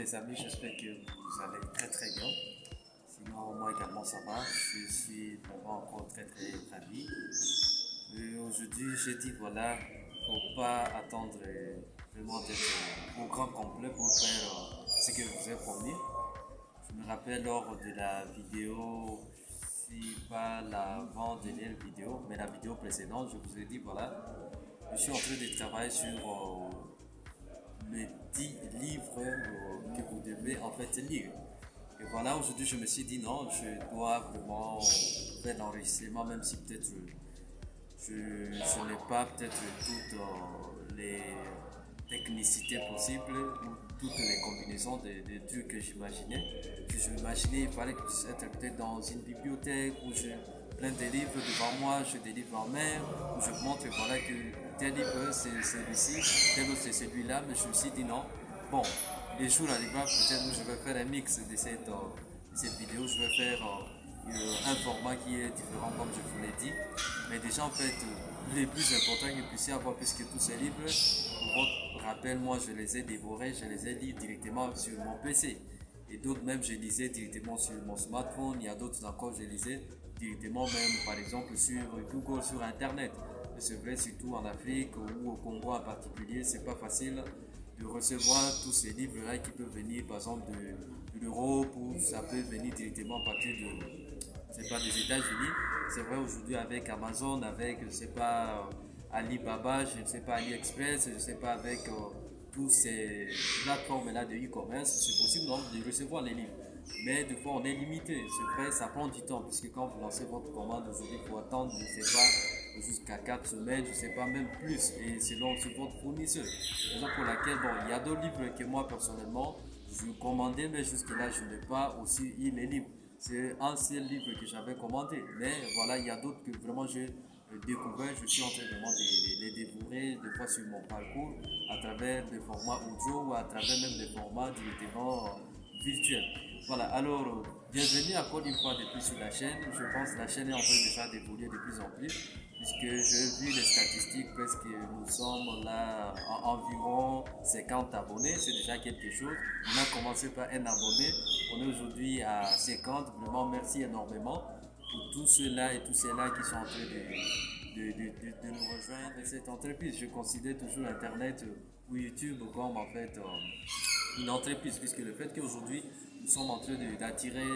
les amis, j'espère que vous allez très très bien. Sinon, moi également ça va. Je suis vraiment encore très très ravi. Aujourd'hui, j'ai dit voilà, faut pas attendre vraiment d'être au grand complet pour faire ce que je vous ai promis. Je me rappelle lors de la vidéo, si pas l'avant-dernière vidéo, mais la vidéo précédente, je vous ai dit voilà, je suis en train de travailler sur les 10 livres que vous devez en fait lire. Et voilà, aujourd'hui je me suis dit non, je dois vraiment faire l'enregistrement, même si peut-être je n'ai pas peut-être toutes les technicités possibles ou toutes les combinaisons de trucs que j'imaginais. Je m'imaginais il fallait que je puisse être peut-être dans une bibliothèque où j'ai plein de livres devant moi, j'ai des livres en main, où je montre voilà que tel livre c'est celui-ci, tel autre c'est celui-là, mais je me suis dit non. Bon, les jours arrivera peut-être où je vais faire un mix de cette vidéo, je vais faire un format qui est différent comme je vous l'ai dit. Mais déjà en fait, les plus importants que vous puissiez avoir, puisque tous ces livres, pour votre rappel, moi je les ai dévorés, je les ai lus directement sur mon PC. Et d'autres même je lisais directement sur mon smartphone, il y a d'autres encore je lisais directement même par exemple sur Google, sur internet. C'est vrai surtout en Afrique ou au Congo en particulier, c'est pas facile de recevoir tous ces livres-là qui peuvent venir par exemple de l'Europe ou ça peut venir directement à partir c'est pas des États-Unis. C'est vrai aujourd'hui avec Amazon, avec je sais pas Alibaba, je ne sais pas AliExpress, je ne sais pas avec tous ces plateformes-là de e-commerce, c'est possible donc de recevoir les livres. Mais des fois on est limité, c'est vrai, ça prend du temps puisque quand vous lancez votre commande aujourd'hui, il faut attendre, je ne sais pas, jusqu'à 4 semaines, je ne sais pas, même plus, et selon sur votre fournisseur. Raison pour laquelle, bon, il y a d'autres livres que moi personnellement, je commandais, mais jusque-là, je n'ai pas aussi eu les livres. C'est un seul livre que j'avais commandé, mais voilà, il y a d'autres que vraiment j'ai découvert, je suis en train vraiment de les dévorer, des fois sur mon parcours, à travers des formats audio ou à travers même des formats directement virtuels. Voilà, alors bienvenue encore une fois de plus sur la chaîne. Je pense que la chaîne est en train déjà d'évoluer de plus en plus, puisque j'ai vu les statistiques, presque nous sommes là à environ 50 abonnés, c'est déjà quelque chose. On a commencé par un abonné, on est aujourd'hui à 50, vraiment merci énormément pour tous ceux-là et tous ceux-là qui sont en train de nous rejoindre cette entreprise. Je considère toujours Internet ou YouTube comme en fait une entreprise, puisque le fait qu'aujourd'hui nous sommes en train d'attirer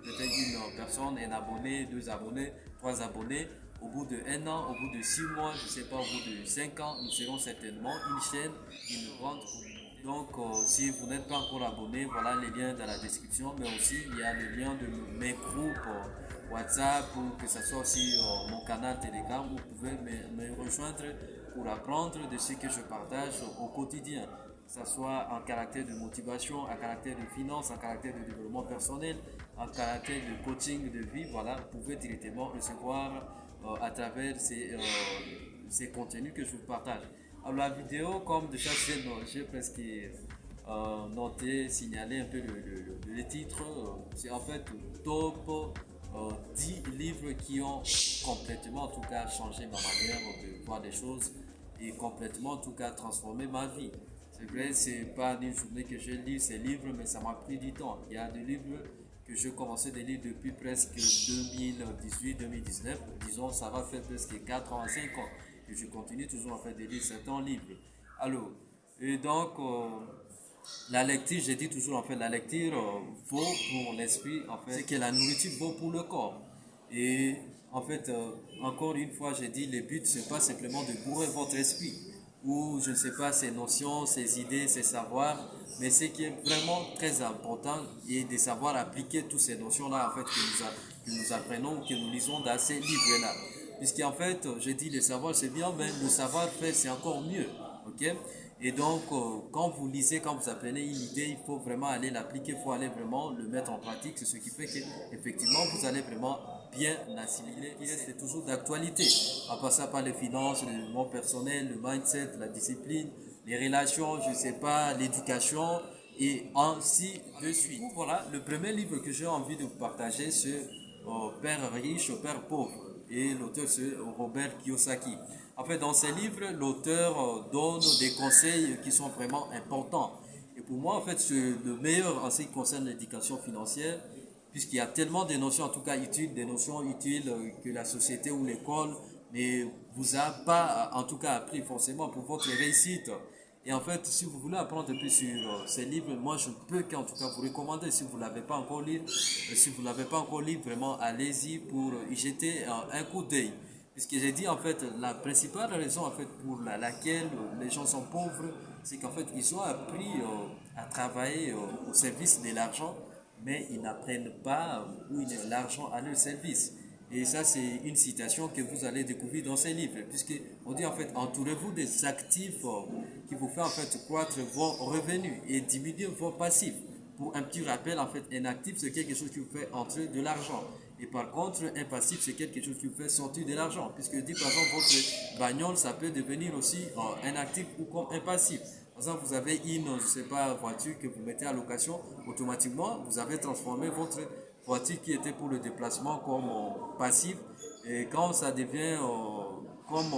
peut-être une personne, un abonné, deux abonnés, trois abonnés, au bout de un an, au bout de 6 mois, je ne sais pas, au bout de 5 ans, nous serons certainement une chaîne, une grande communauté. Donc, si vous n'êtes pas encore abonné, voilà les liens dans la description, mais aussi il y a le lien de mes groupes WhatsApp ou que ce soit aussi mon canal Telegram, vous pouvez me rejoindre pour apprendre de ce que je partage au quotidien, que ce soit en caractère de motivation, en caractère de finance, en caractère de développement personnel, en caractère de coaching de vie. Voilà, vous pouvez directement recevoir à travers ces contenus que je vous partage. Alors la vidéo, comme déjà j'ai presque noté, signalé un peu le titre, c'est en fait top 10 livres qui ont complètement en tout cas changé ma manière de voir les choses et complètement en tout cas transformé ma vie. C'est vrai, c'est pas une journée que j'ai lu ces livres, mais ça m'a pris du temps. Il y a des livres que je commençais à lire depuis presque 2018-2019. Disons, ça va faire presque 4 ans, 5 ans. Et je continue toujours à faire des livres, certains livres. Alors, et donc, la lecture, j'ai dit toujours en fait, la lecture vaut pour l'esprit, en fait, c'est que la nourriture vaut pour le corps. Et en fait, encore une fois, j'ai dit, le but, c'est pas simplement de bourrer votre esprit, ou je ne sais pas, ses notions, ses idées, ses savoirs, mais ce qui est vraiment très important, est de savoir appliquer toutes ces notions-là, en fait, que nous apprenons, que nous lisons dans ces livres-là. Puisqu'en fait, j'ai dit, le savoir, c'est bien, mais le savoir-faire, c'est encore mieux. Ok? Et donc, quand vous lisez, quand vous apprenez une idée, il faut vraiment aller l'appliquer, il faut aller vraiment le mettre en pratique. C'est ce qui fait qu'effectivement, vous allez vraiment bien l'assimiler. C'est toujours d'actualité. En passant par les finances, le développement personnel, le mindset, la discipline, les relations, je ne sais pas, l'éducation et ainsi de suite. Voilà, le premier livre que j'ai envie de vous partager, c'est Père riche, Père pauvre. Et l'auteur, c'est Robert Kiyosaki. En fait, dans ces livres, l'auteur donne des conseils qui sont vraiment importants. Et pour moi, en fait, c'est le meilleur en ce qui concerne l'éducation financière, puisqu'il y a tellement de notions, en tout cas utiles, des notions utiles que la société ou l'école ne vous a pas, en tout cas, appris forcément pour votre réussite. Et en fait, si vous voulez apprendre un peu sur ces livres, moi, je peux qu'en tout cas vous recommander, si vous ne l'avez pas encore lu, si vous l'avez pas encore lu, vraiment, allez-y pour y jeter un coup d'œil. Puisque j'ai dit, en fait, la principale raison, en fait, pour laquelle les gens sont pauvres, c'est qu'en fait, ils ont appris à travailler au service de l'argent, mais ils n'apprennent pas où il est l'argent à leur service. Et ça, c'est une citation que vous allez découvrir dans ces livres, puisque on dit en fait, entourez-vous des actifs qui vous font en fait croître vos revenus et diminuer vos passifs. Pour un petit rappel, en fait, un actif, c'est quelque chose qui vous fait entrer de l'argent. Et par contre, un passif, c'est quelque chose qui vous fait sortir de l'argent. Puisque, dit par exemple, votre bagnole, ça peut devenir aussi un actif ou comme un passif. Par exemple, vous avez une, je sais pas, voiture que vous mettez à location, automatiquement, vous avez transformé votre voiture qui était pour le déplacement comme passif. Et quand ça devient comme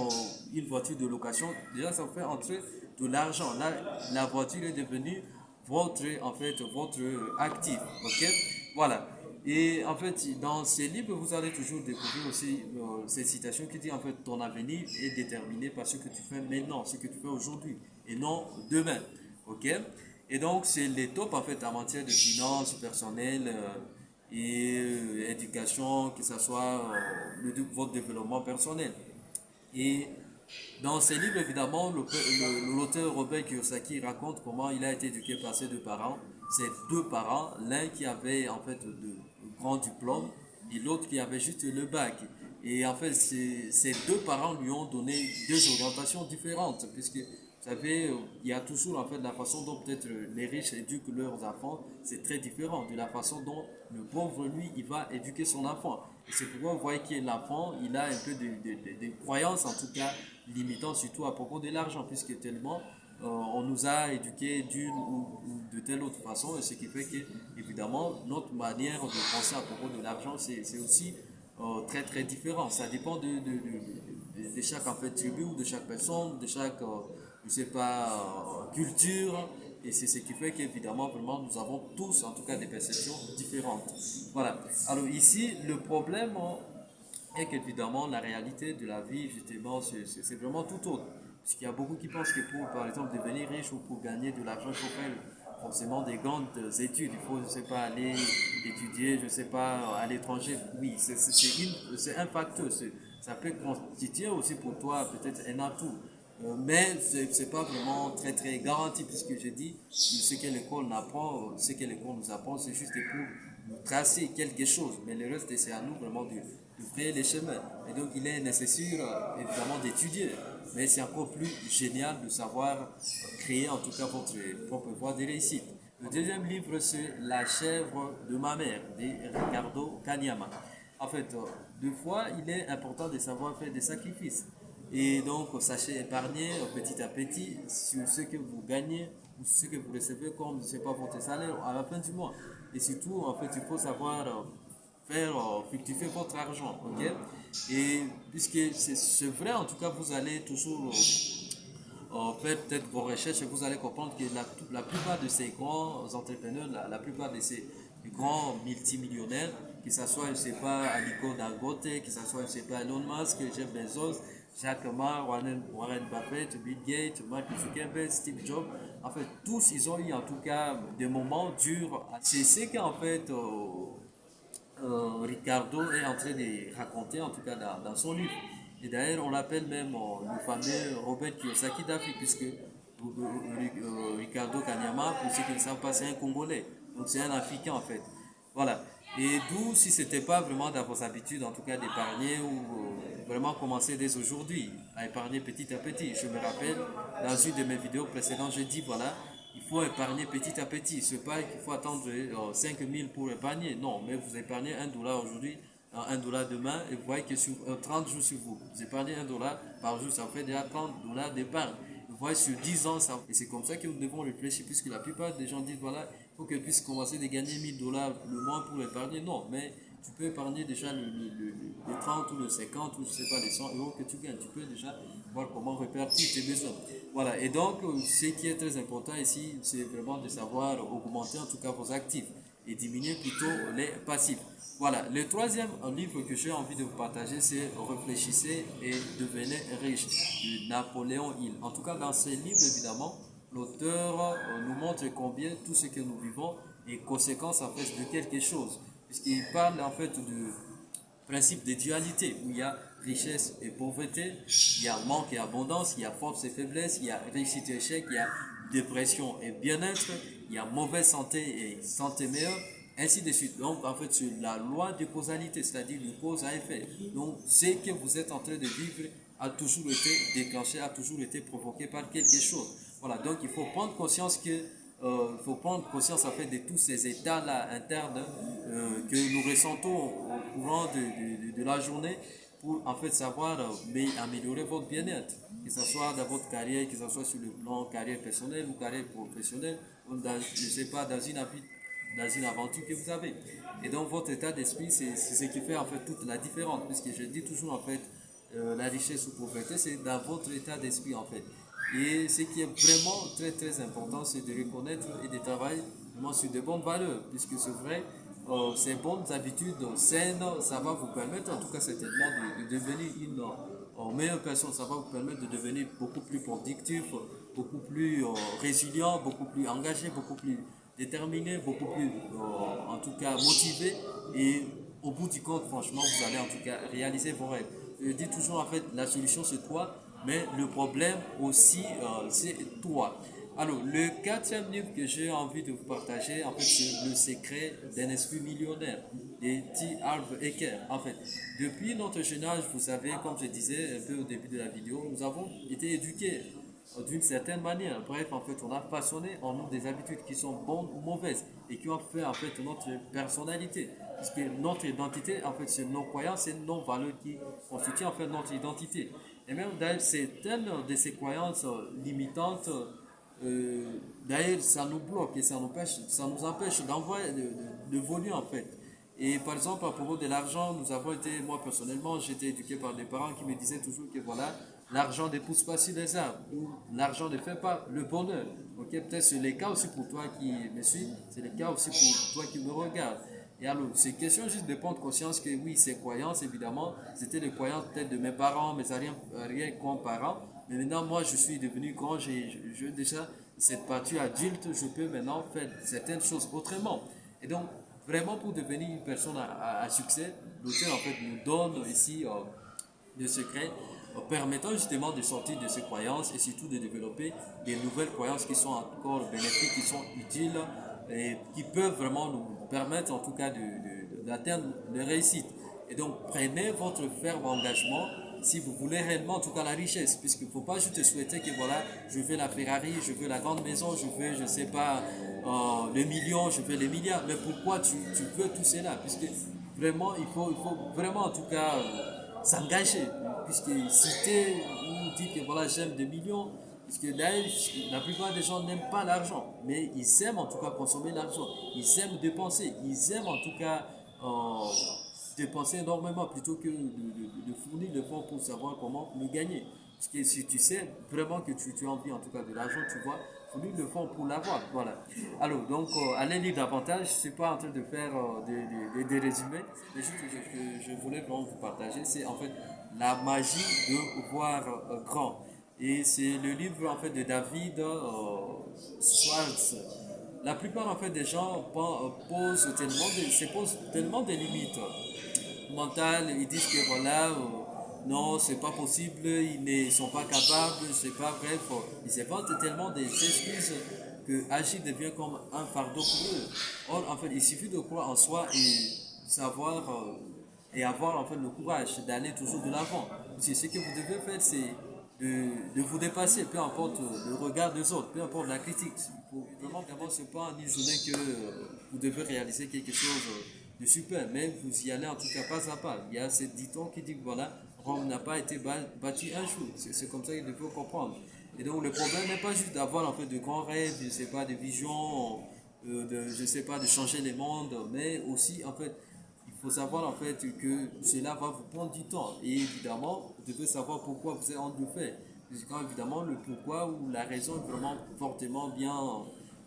une voiture de location, déjà ça vous fait entrer de l'argent. Là, la voiture est devenue votre, en fait, votre actif. Ok? Voilà. Et en fait, dans ces livres, vous allez toujours découvrir aussi cette citation qui dit en fait ton avenir est déterminé par ce que tu fais maintenant, ce que tu fais aujourd'hui et non demain. Ok? Et donc, c'est les tops en fait en matière de finances personnelles et éducation, que ce soit votre développement personnel. Et dans ses livres, évidemment, l'auteur Robert Kiyosaki raconte comment il a été éduqué par ses deux parents. Ses deux parents, l'un qui avait en fait de grands diplômes et l'autre qui avait juste le bac. Et en fait, ces deux parents lui ont donné deux orientations différentes, puisque vous savez, il y a toujours en fait la façon dont peut-être les riches éduquent leurs enfants, c'est très différent de la façon dont le pauvre, lui, il va éduquer son enfant. Et c'est pourquoi vous voyez que l'enfant, il a un peu de croyances, en tout cas, limitant surtout à propos de l'argent, puisque tellement on nous a éduqués d'une ou de telle autre façon, et ce qui fait que, évidemment, notre manière de penser à propos de l'argent, c'est aussi très très différent. Ça dépend de chaque en fait, tribu, ou de chaque personne, de chaque, je sais pas, culture. Et c'est ce qui fait qu'évidemment, vraiment, nous avons tous, en tout cas, des perceptions différentes. Voilà. Alors ici, le problème est qu'évidemment, la réalité de la vie, justement, c'est vraiment tout autre. Parce qu'il y a beaucoup qui pensent que pour, par exemple, devenir riche ou pour gagner de l'argent, il faut faire forcément des grandes études. Il faut, je sais pas, aller étudier, je sais pas, à l'étranger. Oui, c'est un facteur. Ça peut constituer aussi pour toi peut-être un atout. Mais c'est pas vraiment très très garanti, puisque je dis ce que l'école apprend, ce que l'école nous apprend, c'est juste pour nous tracer quelque chose. Mais le reste, c'est à nous vraiment de frayer les chemins. Et donc, il est nécessaire évidemment d'étudier. Mais c'est encore plus génial de savoir créer en tout cas votre propre voie de réussite. Le deuxième livre, c'est La chèvre de ma mère de Ricardo Kanyama. En fait, deux fois, il est important de savoir faire des sacrifices. Et donc, sachez épargner petit à petit sur ce que vous gagnez ou ce que vous recevez comme, je sais pas, votre salaire à la fin du mois. Et surtout, en fait, il faut savoir faire fructifier votre argent, ok? Et puisque c'est vrai, en tout cas, vous allez toujours faire peut-être vos recherches et vous allez comprendre que la plupart de ces grands entrepreneurs, la plupart de ces grands multimillionnaires, que ce soit, je ne sais pas, Aliko Dangote, que ce soit, je ne sais pas, Elon Musk, Jeff Bezos, Jack Ma, Warren Buffett, Bill Gates, Mark Zuckerberg, Steve Jobs, en fait, tous, ils ont eu en tout cas des moments durs. C'est ce qu'en fait, Ricardo est en train de raconter, en tout cas dans son livre. Et d'ailleurs, on l'appelle même le fameux Robert Kiyosaki d'Afrique, puisque Ricardo Kanyama, pour ceux qui ne savent pas, c'est un Congolais. Donc c'est un Africain en fait. Voilà. Et d'où, si ce n'était pas vraiment dans vos habitudes, en tout cas d'épargner ou vraiment commencer dès aujourd'hui à épargner petit à petit. Je me rappelle, dans une de mes vidéos précédentes, je dis voilà, il faut épargner petit à petit. Ce n'est pas qu'il faut attendre 5 000 pour épargner. Non, mais vous épargnez $1 aujourd'hui, $1 demain, et vous voyez que sur 30 jours sur vous épargnez $1 par jour, ça fait déjà $30 d'épargne. Vous voyez sur 10 ans, ça, et c'est comme ça que nous devons réfléchir, puisque la plupart des gens disent voilà, il faut que je puisse commencer de gagner $1 000 le mois pour épargner. Non, mais tu peux épargner déjà les 30 ou le 50 ou je sais pas les 100 euros que tu gagnes. Tu peux déjà voir comment répartir tes besoins. Voilà, et donc ce qui est très important ici, c'est vraiment de savoir augmenter en tout cas vos actifs et diminuer plutôt les passifs. Voilà, le troisième livre que j'ai envie de vous partager, c'est Réfléchissez et devenez riche de Napoléon Hill. En tout cas, dans ce livre, évidemment, l'auteur nous montre combien tout ce que nous vivons est conséquence en fait de quelque chose. Puisqu'il parle en fait de principe de dualité où il y a richesse et pauvreté, il y a manque et abondance, il y a force et faiblesse, il y a réussite et échec, il y a dépression et bien-être, il y a mauvaise santé et santé meilleure, ainsi de suite. Donc en fait c'est la loi de causalité, c'est-à-dire de cause à effet. Donc ce que vous êtes en train de vivre a toujours été déclenché, a toujours été provoqué par quelque chose. Voilà, donc il faut prendre conscience que faut prendre conscience en fait de tous ces états-là internes que nous ressentons au courant de la journée pour en fait savoir améliorer votre bien-être, que ce soit dans votre carrière, que ce soit sur le plan carrière personnelle ou carrière professionnelle, ou dans, je sais pas, dans une aventure que vous avez. Et donc votre état d'esprit, c'est ce qui fait en fait toute la différence, puisque je dis toujours en fait, la richesse ou pauvreté, c'est dans votre état d'esprit en fait. Et ce qui est vraiment très très important, c'est de reconnaître et de travailler vraiment sur de bonnes valeurs, puisque c'est vrai, ces bonnes habitudes saines, ça va vous permettre en tout cas certainement de devenir une meilleure personne, ça va vous permettre de devenir beaucoup plus productif, beaucoup plus résilient, beaucoup plus engagé, beaucoup plus déterminé, beaucoup plus en tout cas motivé et au bout du compte, franchement, vous allez en tout cas réaliser vos rêves. Je dis toujours en fait, la solution c'est toi, mais le problème aussi c'est toi. Alors, le quatrième livre que j'ai envie de vous partager, en fait, c'est Le secret d'un esprit millionnaire de T. Harv Eker. En fait, depuis notre jeune âge, vous savez, comme je disais un peu au début de la vidéo, nous avons été éduqués d'une certaine manière. Bref, en fait, on a façonné en nous des habitudes qui sont bonnes ou mauvaises et qui ont fait en fait notre personnalité. Puisque notre identité, en fait, c'est nos croyances, c'est nos valeurs qui constituent en fait notre identité. Et même d'ailleurs, certaines de ces croyances limitantes, d'ailleurs, ça nous bloque et ça nous empêche d'envoyer, de voler en fait. Et par exemple, à propos de l'argent, nous avons été, moi personnellement, j'étais éduqué par des parents qui me disaient toujours que voilà, l'argent ne pousse pas sur les arbres, ou l'argent ne fait pas le bonheur. Ok, peut-être c'est le cas aussi pour toi qui me suis, c'est le cas aussi pour toi qui me regarde. Et alors, c'est question juste de prendre conscience que oui, ces croyances, évidemment, c'était les croyances peut-être de mes parents, mes arrière-grands-parents. Mais maintenant, moi, je suis devenu grand, j'ai déjà cette partie adulte, je peux maintenant faire certaines choses autrement. Et donc, vraiment, pour devenir une personne à succès, l'auteur, en fait, nous donne ici des secrets permettant justement de sortir de ces croyances et surtout de développer des nouvelles croyances qui sont encore bénéfiques, qui sont utiles et qui peuvent vraiment nous permettre en tout cas d'atteindre les réussites. Et donc prenez votre ferme engagement si vous voulez réellement en tout cas la richesse, puisqu'il ne faut pas juste souhaiter que voilà, je veux la Ferrari, je veux la grande maison, je veux, je sais pas, le million, je veux les milliards. Mais pourquoi tu veux tout cela? Puisque vraiment, il faut vraiment en tout cas s'engager, puisque citer ou dire que voilà, j'aime des millions, puisque d'ailleurs, la plupart des gens n'aiment pas l'argent, mais ils aiment en tout cas consommer l'argent, ils aiment dépenser, ils aiment en tout cas dépenser énormément plutôt que de fournir le fonds pour savoir comment le gagner. Parce que si tu sais vraiment que tu as envie en tout cas de l'argent, tu vois, fournir le fonds pour l'avoir. Voilà. Alors, donc, allez lire davantage. Je ne suis pas en train de faire des résumés, mais juste que je voulais vraiment vous partager, c'est en fait la magie de voir grand. Et c'est le livre en fait de David Schwartz. La plupart en fait des gens se posent tellement de limites mentales, ils disent que voilà, non, c'est pas possible, ils ne sont pas capables, c'est pas vrai. Ils s'inventent tellement des excuses que agir devient comme un fardeau pour eux. Or, en fait, il suffit de croire en soi et savoir et avoir en fait le courage d'aller toujours de l'avant. C'est ce que vous devez faire, c'est de vous dépasser, peu importe le regard des autres, peu importe la critique. Il faut vraiment d'abord c'est pas en une journée que vous devez réaliser quelque chose de super, mais vous y allez en tout cas pas à pas. Il y a ce dicton qui dit que voilà, Rome n'a pas été bâti un jour. C'est comme ça qu'il faut comprendre. Et donc le problème n'est pas juste d'avoir en fait de grands rêves, je sais pas, de visions, je sais pas, de changer les mondes, mais aussi en fait il faut savoir en fait que cela va vous prendre du temps. Et évidemment, vous devez savoir pourquoi vous êtes en train de le faire. Quand évidemment le pourquoi ou la raison est vraiment fortement bien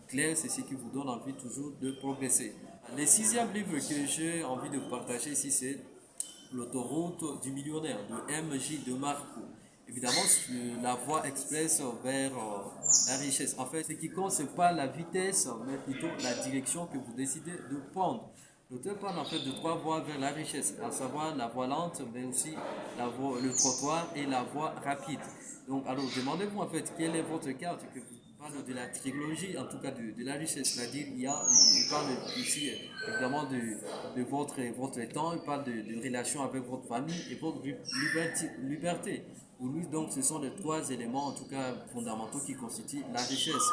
claire, c'est ce qui vous donne envie toujours de progresser. Le sixième livre que j'ai envie de vous partager ici, c'est L'autoroute du millionnaire de M.J. de Marco. Évidemment, c'est la voie express vers la richesse. En fait, ce qui compte, ce n'est pas la vitesse, mais plutôt la direction que vous décidez de prendre. L'auteur parle en fait de trois voies vers la richesse, à savoir la voie lente, mais aussi le trottoir et la voie rapide. Donc, alors, demandez-vous en fait quelle est votre carte que vous parle de la trilogie, en tout cas de la richesse. C'est-à-dire, il parle ici évidemment de votre temps, il parle de relation avec votre famille et votre liberté. Pour lui, donc, ce sont les trois éléments, en tout cas fondamentaux, qui constituent la richesse.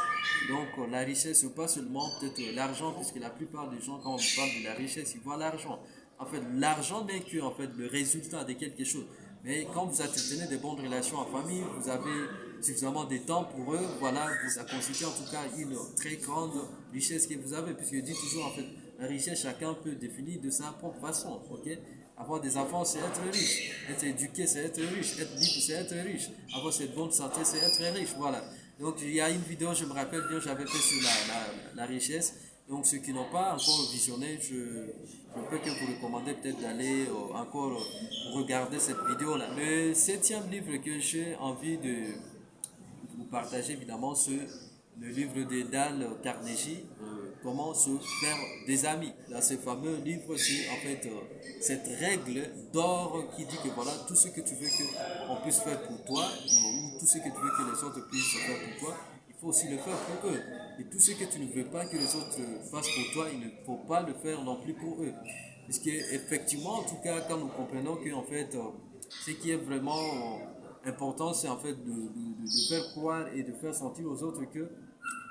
Donc, la richesse, ce n'est pas seulement peut-être l'argent, puisque la plupart des gens, quand on parle de la richesse, ils voient l'argent. En fait, l'argent n'est que en fait, le résultat de quelque chose. Mais quand vous entretenez de bonnes relations en famille, vous avez suffisamment de temps pour eux, voilà, ça constitue en tout cas une très grande richesse que vous avez, puisque je dis toujours en fait, la richesse, chacun peut définir de sa propre façon, ok? Avoir des enfants, c'est être riche. Être éduqué, c'est être riche. Être libre, c'est être riche. Avoir cette bonne santé, c'est être riche, voilà. Donc il y a une vidéo, je me rappelle bien, j'avais fait sur la richesse. Donc ceux qui n'ont pas encore visionné, je peux que vous recommander peut-être d'aller encore regarder cette vidéo-là. Le septième livre que j'ai envie de vous partager, évidemment, c'est le livre de Dale Carnegie, Comment se faire des amis. Dans ce fameux livre, c'est en fait cette règle d'or qui dit que voilà, tout ce que tu veux qu'on puisse faire pour toi, ou tout ce que tu veux que les autres puissent faire pour toi, il faut aussi le faire pour eux. Et tout ce que tu ne veux pas que les autres fassent pour toi, il ne faut pas le faire non plus pour eux. Parce qu'effectivement, en tout cas, quand nous comprenons que en fait, ce qui est vraiment important, c'est en fait de faire croire et de faire sentir aux autres que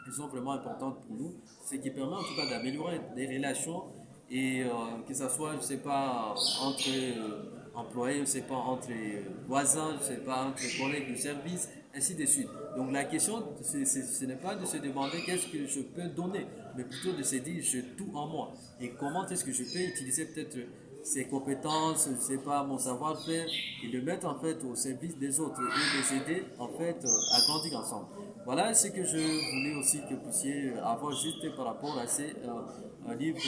elles sont vraiment importantes pour nous, ce qui permet en tout cas d'améliorer les relations et que ce soit, je sais pas, entre employés, je sais pas, entre voisins, je sais pas, entre collègues de service, ainsi de suite. Donc la question, ce n'est pas de se demander qu'est-ce que je peux donner, mais plutôt de se dire j'ai tout en moi et comment est-ce que je peux utiliser peut-être ses compétences, je sais pas, mon savoir-faire et de mettre en fait au service des autres et les aider en fait à grandir ensemble. Voilà ce que je voulais aussi que vous puissiez avoir juste par rapport à ces livres,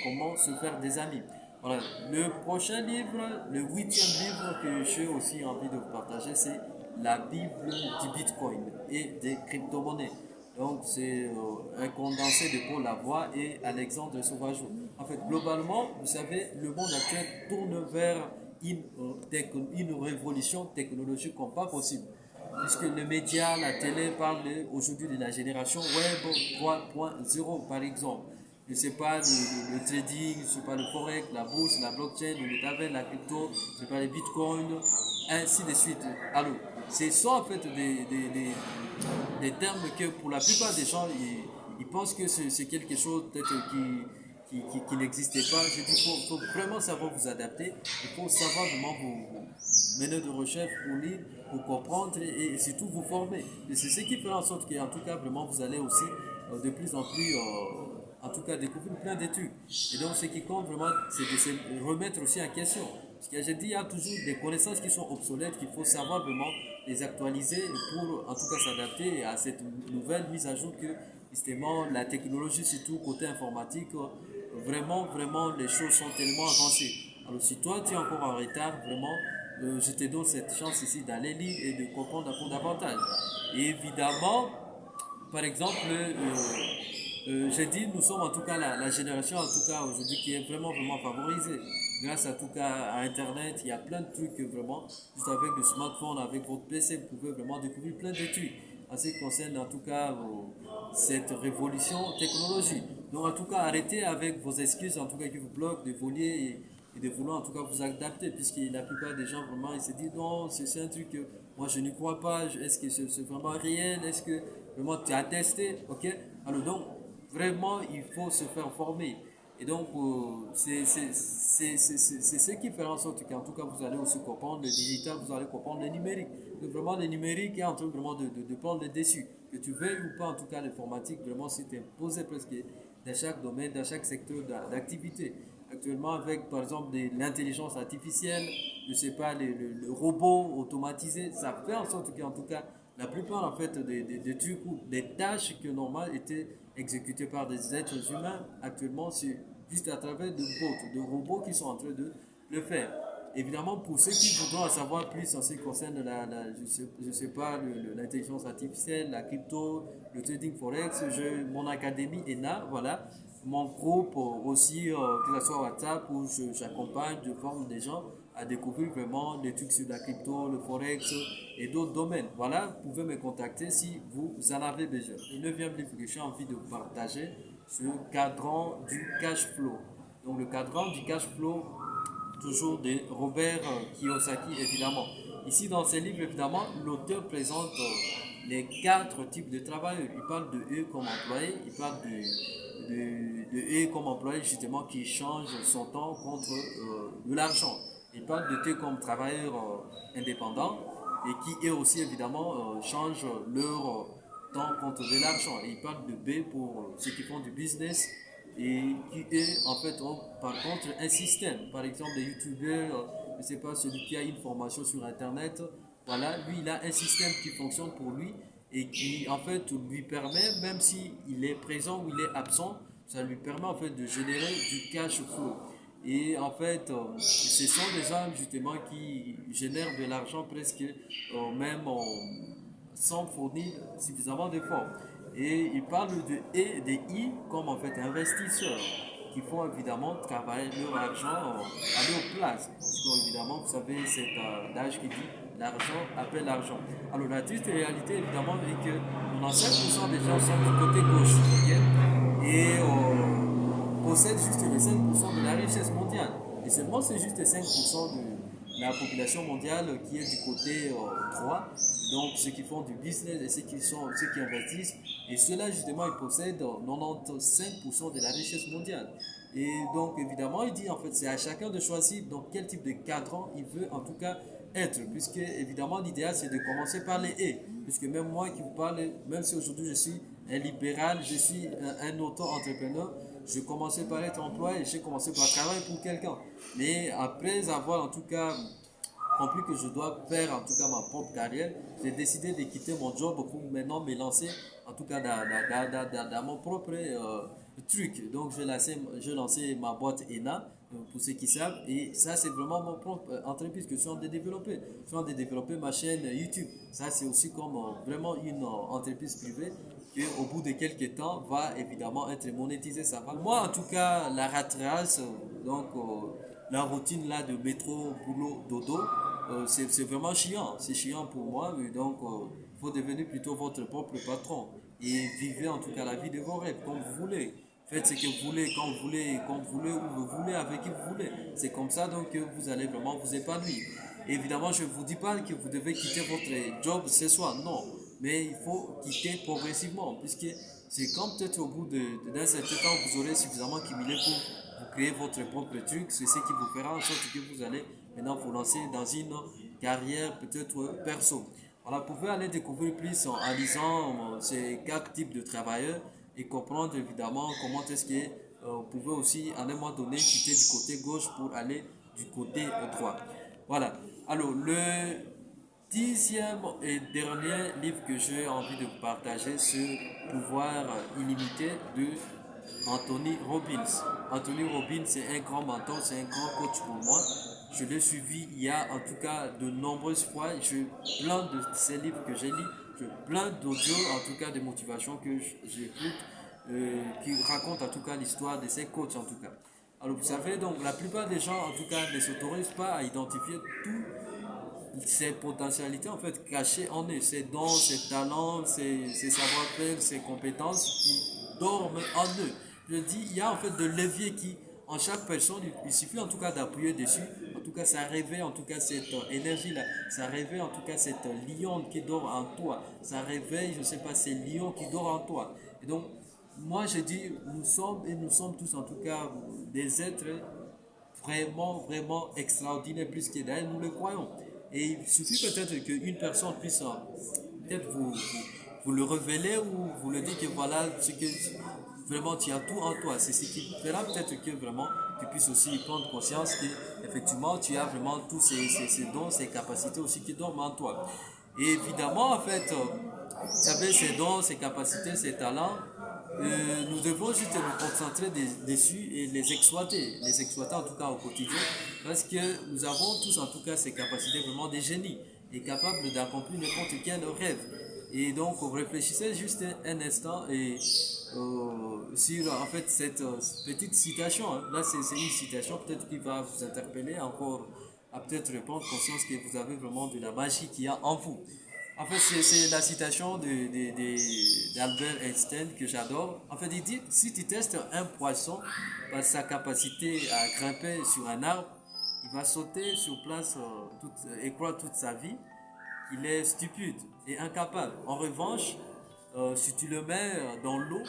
comment se faire des amis. Voilà. Le prochain livre, le huitième livre que j'ai aussi envie de vous partager, c'est la Bible du Bitcoin et des crypto-monnaies. Donc, c'est un condensé de Paul Lavoie et Alexandre Sauvageau. En fait, globalement, vous savez, le monde actuel tourne vers une révolution technologique comme pas possible. Puisque les médias, la télé parlent aujourd'hui de la génération Web 3.0, par exemple. Je ne sais pas, le trading, je ne sais pas, le forex, la bourse, la blockchain, le métavers, la crypto, je ne sais pas, les bitcoins, ainsi de suite. Alors, ce sont en fait des termes que pour la plupart des gens, ils pensent que c'est quelque chose peut-être qui n'existait pas. Je dis qu'il faut vraiment savoir vous adapter. Il faut savoir vraiment vous mener de recherche pour lire, pour comprendre et surtout vous former. Et c'est ce qui fait en sorte qu'en tout cas, vraiment, vous allez aussi de plus en plus, en tout cas, découvrir plein d'études. Et donc, ce qui compte vraiment, c'est de se remettre aussi en question. Parce que j'ai dit, il y a toujours des connaissances qui sont obsolètes, qu'il faut savoir vraiment les actualiser pour en tout cas s'adapter à cette nouvelle mise à jour que justement la technologie, surtout côté informatique, vraiment les choses sont tellement avancées. Alors si toi tu es encore en retard, vraiment, je te donne cette chance ici d'aller lire et de comprendre encore davantage. Et évidemment, par exemple, j'ai dit, nous sommes en tout cas la génération en tout cas aujourd'hui qui est vraiment favorisée. Grâce à tout cas à Internet, il y a plein de trucs que vraiment, juste avec le smartphone, avec votre PC, vous pouvez vraiment découvrir plein d'études en ce qui concerne en tout cas cette révolution technologique. Donc en tout cas, arrêtez avec vos excuses en tout cas qui vous bloquent de voler et de vouloir en tout cas vous adapter, puisque la plupart des gens vraiment ils se disent non, c'est un truc que moi je n'y crois pas, est-ce que c'est vraiment réel, est-ce que vraiment tu as testé, ok? Alors donc vraiment il faut se faire former. Et donc c'est ce qui fait en sorte qu'en tout cas vous allez aussi comprendre le digital, vous allez comprendre le numérique. Donc vraiment le numérique est en train vraiment de prendre le dessus. Que tu veuilles ou pas en tout cas l'informatique, vraiment c'est imposé presque dans chaque domaine, dans chaque secteur d'activité. actuellement avec, par exemple, l'intelligence artificielle, je ne sais pas, le robot automatisé, ça fait en sorte qu'en tout cas, la plupart en fait des trucs ou des tâches que normalement étaient exécutées par des êtres humains, actuellement, c'est juste à travers de bots, de robots qui sont en train de le faire. Évidemment, pour ceux qui voudront en savoir plus en ce qui concerne je sais pas, l'intelligence artificielle, la crypto, le trading forex, mon académie ENA, voilà, mon groupe aussi, que ce soit WhatsApp, où j'accompagne, je forme des gens à découvrir vraiment des trucs sur la crypto, le forex et d'autres domaines. Voilà, vous pouvez me contacter si vous en avez besoin. Le neuvième livre que j'ai envie de vous partager, c'est le cadran du cash flow. Donc le cadran du cash flow, toujours de Robert Kiyosaki, évidemment. Ici, dans ce livre, évidemment, l'auteur présente les quatre types de travailleurs. Il parle de eux comme employés, il parle de eux comme employés, justement, qui changent son temps contre de l'argent. Il parle de eux comme travailleurs indépendants et qui, eux aussi, évidemment, changent leur temps contre de l'argent. Et il parle de B pour ceux qui font du business et qui est en fait ont par contre un système, par exemple des youtubeurs, je ne sais pas, celui qui a une formation sur internet, voilà, lui il a un système qui fonctionne pour lui et qui en fait lui permet, même s'il est présent ou il est absent, ça lui permet en fait de générer du cash flow. Et en fait, ce sont des gens justement qui génèrent de l'argent presque même sans fournir suffisamment d'efforts. Et il parle de E, des I comme en fait investisseurs qui font évidemment travailler leur argent à leur place. Parce qu'évidemment, vous savez, c'est l'âge qui dit l'argent appelle l'argent. Alors la triste réalité évidemment est que 95% des gens sont du côté gauche, ok, et possèdent juste les 5% de la richesse mondiale. Et seulement c'est juste 5% de la population mondiale qui est du côté droit, donc ceux qui font du business et ceux qui investissent, et ceux-là justement ils possèdent 95% de la richesse mondiale. Et donc évidemment il dit en fait c'est à chacun de choisir dans quel type de cadran il veut en tout cas être, puisque évidemment l'idéal c'est de commencer par les et, puisque même moi qui vous parle, même si aujourd'hui je suis un libéral, je suis un auto-entrepreneur, je commençais par être employé et j'ai commencé par travailler pour quelqu'un. Mais après avoir en tout cas compris que je dois faire en tout cas ma propre carrière, j'ai décidé de quitter mon job pour maintenant me lancer en tout cas dans mon propre truc. Donc j'ai lancé ma boîte ENA, pour ceux qui savent, et ça c'est vraiment mon propre entreprise que je suis en train de développer. Je suis en train de développer ma chaîne YouTube. Ça c'est aussi comme vraiment une entreprise privée qui au bout de quelques temps va évidemment être monétisée. Ça va. Moi en tout cas la rat race, donc la routine là de métro, boulot, dodo, c'est vraiment chiant. C'est chiant pour moi, mais donc il faut devenir plutôt votre propre patron et vivez en tout cas la vie de vos rêves comme vous voulez. Faites ce que vous voulez, quand vous voulez, quand vous voulez, où vous voulez, avec qui vous voulez. C'est comme ça donc que vous allez vraiment vous épanouir. Évidemment, je ne vous dis pas que vous devez quitter votre job ce soir, non. Mais il faut quitter progressivement, puisque c'est quand peut-être au bout d'un certain temps, vous aurez suffisamment accumulé pour vous créer votre propre truc. C'est ce qui vous fera en sorte que vous allez maintenant vous lancer dans une carrière peut-être perso. Voilà, vous pouvez aller découvrir plus en lisant ces quatre types de travailleurs et comprendre évidemment comment est-ce que vous pouvez aussi à un moment donné quitter du côté gauche pour aller du côté droit. Voilà. Alors, le dixième et dernier livre que j'ai envie de vous partager, c'est Pouvoir illimité de Anthony Robbins. Anthony Robbins, c'est un grand mentor, c'est un grand coach pour moi. Je l'ai suivi il y a en tout cas de nombreuses fois. Plein de ces livres que j'ai lus, plein d'audios en tout cas de motivation que j'écoute, qui racontent en tout cas l'histoire de ces coachs en tout cas. Alors vous savez, donc la plupart des gens en tout cas ne s'autorisent pas à identifier toutes ces potentialités en fait cachées en eux, ces dons, ces talents, ces savoir-faire, ces compétences qui dorment en eux. Je dis, il y a en fait de leviers qui, en chaque personne, il suffit en tout cas d'appuyer dessus. En tout cas, ça réveille en tout cas cette énergie-là. Ça réveille en tout cas cette lion qui dort en toi. Ça réveille, je ne sais pas, ces lions qui dorment en toi. Et donc, moi, je dis, nous sommes tous en tout cas des êtres vraiment, vraiment extraordinaire, plus que d'ailleurs nous le croyons. Et il suffit peut-être qu'une personne puisse peut-être vous le révéler ou vous le dire que voilà, ce que vraiment tu as tout en toi. C'est ce qui fera peut-être que vraiment tu puisses aussi prendre conscience qu'effectivement, tu as vraiment tous ces dons, ces capacités aussi qui dorment en toi. Et évidemment, en fait, vous savez, ces dons, ces capacités, ces talents, nous devons juste nous concentrer dessus et les exploiter en tout cas au quotidien, parce que nous avons tous en tout cas ces capacités vraiment des génies et capables d'accomplir n'importe quel rêve. Et donc, réfléchissez juste un instant et sur en fait cette petite citation. Hein. Là, c'est une citation peut-être qui va vous interpeller encore à peut-être prendre conscience que vous avez vraiment de la magie qu'il y a en vous. En fait, c'est la citation d'Albert Einstein que j'adore. En fait, il dit, si tu testes un poisson par sa capacité à grimper sur un arbre, il va sauter sur place et croire toute sa vie qu'il est stupide et incapable. En revanche, si tu le mets dans l'eau,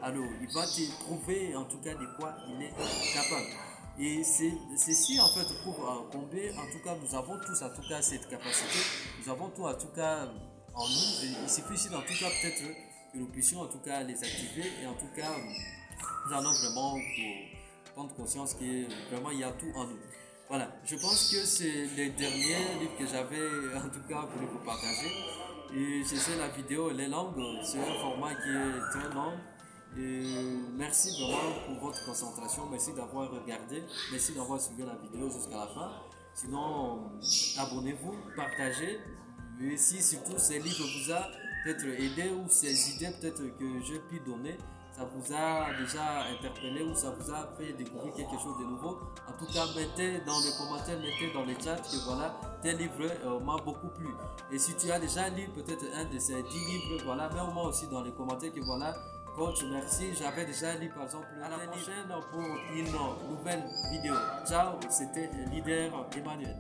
alors il va te prouver en tout cas de quoi il est capable. Et ceci en fait prouve combien en tout cas nous avons tous en tout cas cette capacité, nous avons tout en tout cas en nous. Et il suffit ici en tout cas peut-être que nous puissions en tout cas les activer et en tout cas nous en avons vraiment pour prendre conscience que vraiment il y a tout en nous. Voilà, je pense que c'est le dernier livre que j'avais en tout cas voulu vous partager. Et j'essaie la vidéo, les langues, c'est un format qui est très long. Et merci vraiment pour votre concentration, merci d'avoir regardé, merci d'avoir suivi la vidéo jusqu'à la fin. Sinon, abonnez-vous, partagez. Et si surtout ces livres vous a peut-être aidé ou ces idées peut-être que j'ai pu donner, ça vous a déjà interpellé ou ça vous a fait découvrir quelque chose de nouveau, en tout cas mettez dans les commentaires, mettez dans les chats que voilà, tel livre m'a beaucoup plu. Et si tu as déjà lu peut-être un de ces 10 livres, voilà, mets-moi aussi dans les commentaires que voilà, coach, merci, j'avais déjà lu par exemple. À la prochaine pour une nouvelle vidéo. Ciao, c'était le leader Emmanuel.